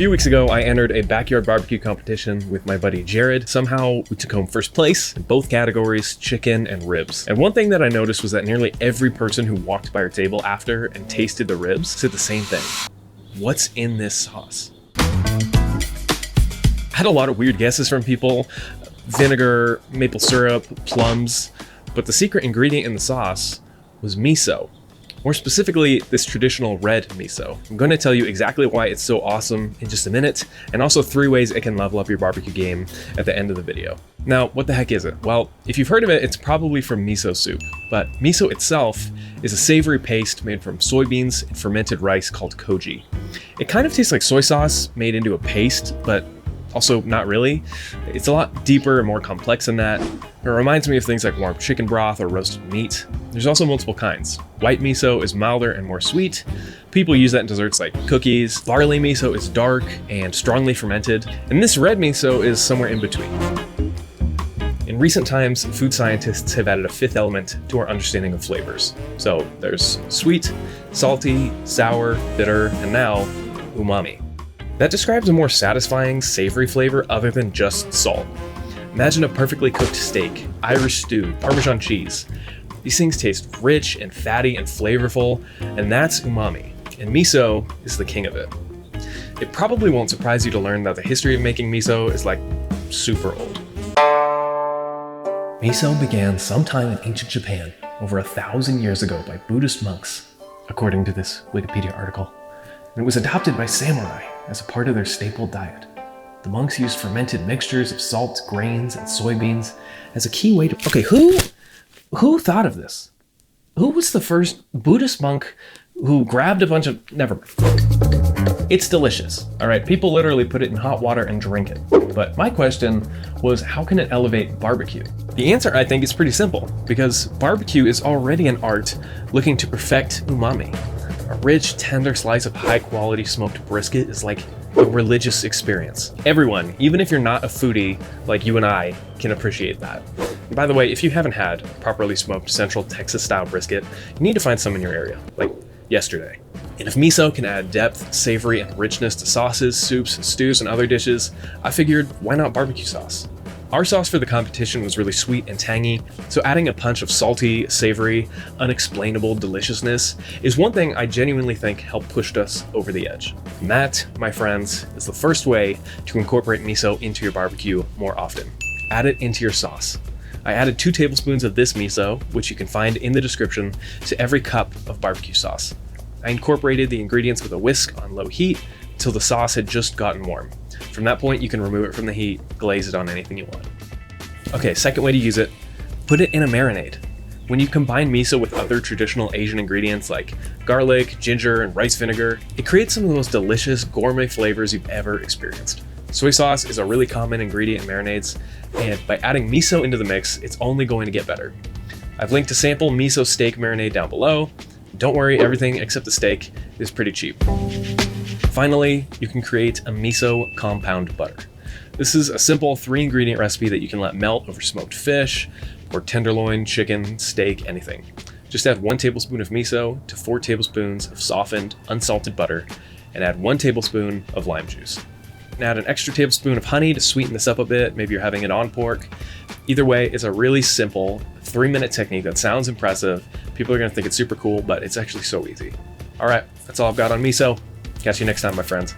few weeks ago, I entered a backyard barbecue competition with my buddy Jared. Somehow we took home first place in both categories, chicken and ribs. And one thing that I noticed was that nearly every person who walked by our table after and tasted the ribs said the same thing. What's in this sauce? I had a lot of weird guesses from people. Vinegar, maple syrup, plums, but the secret ingredient in the sauce was miso. More specifically, this traditional red miso. I'm going to tell you exactly why it's so awesome in just a minute, and also 3 ways it can level up your barbecue game at the end of the video. Now, what the heck is it? Well, if you've heard of it, it's probably from miso soup, but miso itself is a savory paste made from soybeans and fermented rice called koji. It kind of tastes like soy sauce made into a paste, but also not really. It's a lot deeper and more complex than that. It reminds me of things like warm chicken broth or roasted meat. There's also multiple kinds. White miso is milder and more sweet. People use that in desserts like cookies. Barley miso is dark and strongly fermented. And this red miso is somewhere in between. In recent times, food scientists have added a 5th element to our understanding of flavors. So there's sweet, salty, sour, bitter, and now umami. That describes a more satisfying, savory flavor other than just salt. Imagine a perfectly cooked steak, Irish stew, Parmesan cheese. These things taste rich and fatty and flavorful, and that's umami. And miso is the king of it. It probably won't surprise you to learn that the history of making miso is like super old. Miso began sometime in ancient Japan, over 1,000 years ago by Buddhist monks, according to this Wikipedia article. And it was adopted by samurai as a part of their staple diet. The monks used fermented mixtures of salt, grains, and soybeans as a key way to... Okay, who thought of this? Who was the first Buddhist monk who grabbed a bunch of... Never mind. It's delicious, all right? People literally put it in hot water and drink it. But my question was, how can it elevate barbecue? The answer, I think, is pretty simple, because barbecue is already an art looking to perfect umami. A rich, tender slice of high-quality smoked brisket is like a religious experience. Everyone, even if you're not a foodie like you and I, can appreciate that. And by the way, if you haven't had properly smoked Central Texas-style brisket, you need to find some in your area, like yesterday. And if miso can add depth, savory, and richness to sauces, soups, stews, and other dishes, I figured, why not barbecue sauce? Our sauce for the competition was really sweet and tangy, so adding a punch of salty, savory, unexplainable deliciousness is one thing I genuinely think helped push us over the edge. And that, my friends, is the first way to incorporate miso into your barbecue more often. Add it into your sauce. I added 2 tablespoons of this miso, which you can find in the description, to every cup of barbecue sauce. I incorporated the ingredients with a whisk on low heat until the sauce had just gotten warm. From that point, you can remove it from the heat, glaze it on anything you want. Okay, second way to use it, put it in a marinade. When you combine miso with other traditional Asian ingredients like garlic, ginger, and rice vinegar, it creates some of the most delicious gourmet flavors you've ever experienced. Soy sauce is a really common ingredient in marinades, and by adding miso into the mix, it's only going to get better. I've linked a sample miso steak marinade down below. Don't worry, everything except the steak is pretty cheap. Finally, you can create a Miso Compound Butter. This is a simple 3-ingredient recipe that you can let melt over smoked fish, or tenderloin, chicken, steak, anything. Just add 1 tablespoon of miso to 4 tablespoons of softened, unsalted butter, and add 1 tablespoon of lime juice. And add an extra tablespoon of honey to sweeten this up a bit, maybe you're having it on pork. Either way, it's a really simple 3-minute technique that sounds impressive. People are gonna think it's super cool, but it's actually so easy. All right, that's all I've got on miso. Catch you next time, my friends.